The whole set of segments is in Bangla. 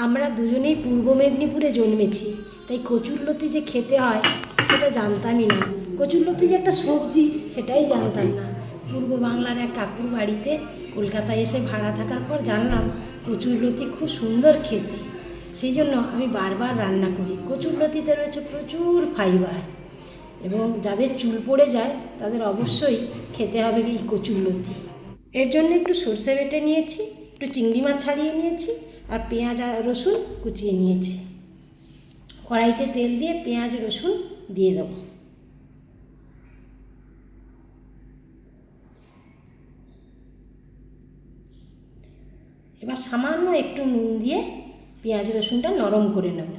আমরা দুজনেই পূর্ব মেদিনীপুরে জন্মেছি, তাই কচুরলতি যে খেতে হয় সেটা জানতামই না। কচুরলতি যে একটা সবজি সেটাই জানতাম না। পূর্ব বাংলার এক কাকুর বাড়িতে কলকাতায় এসে ভাড়া থাকার পর জানলাম কচুরলতি খুব সুন্দর খেতে। সেই জন্য আমি বারবার রান্না করি। কচুরলতিতে রয়েছে প্রচুর ফাইবার, এবং যাদের চুল পড়ে যায় তাদের অবশ্যই খেতে হবে এই কচুরলতি। এর জন্য একটু সর্ষে বেটে নিয়েছি, একটু চিংড়ি মাছ ছাড়িয়ে নিয়েছি, আর পেঁয়াজ আর রসুন কুচিয়ে নিয়েছি। কড়াইতে তেল দিয়ে পেঁয়াজ রসুন দিয়ে দেবো। এবার সামান্য একটু নুন দিয়ে পেঁয়াজ রসুনটা নরম করে নেব।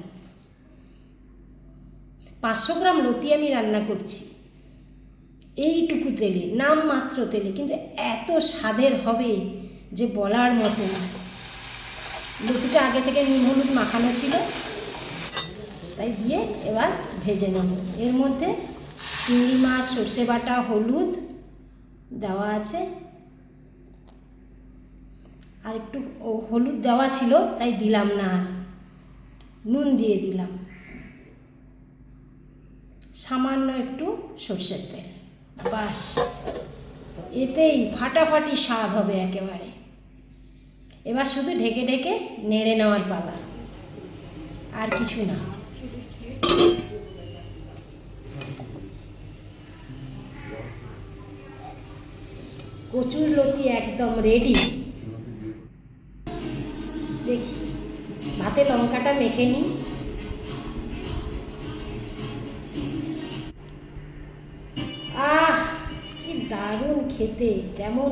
500 গ্রাম লতি আমি রান্না করছি এইটুকু তেলে, নামমাত্র তেলে, কিন্তু এত স্বাদের হবে যে বলার মতো না। লতিটা আগে থেকে নুন হলুদ মাখানো ছিল, তাই দিয়ে এবার ভেজে নেব। এর মধ্যে চিংড়ি মাছ, সর্ষে বাটা, হলুদ দেওয়া আছে, আর একটু হলুদ দেওয়া ছিল তাই দিলাম না, আর নুন দিয়ে দিলাম, সামান্য একটু সর্ষের তেল। বাস, এতেই ফাটাফাটি স্বাদ হবে একেবারে। এবার শুধু ঢেকে ঢেকে নেড়ে নেওয়ার পালা, আর কিছু না। কচুরলতি একদম রেডি। দেখি ভাতে লঙ্কাটা মেখে নিই। আহ, কি দারুণ খেতে! যেমন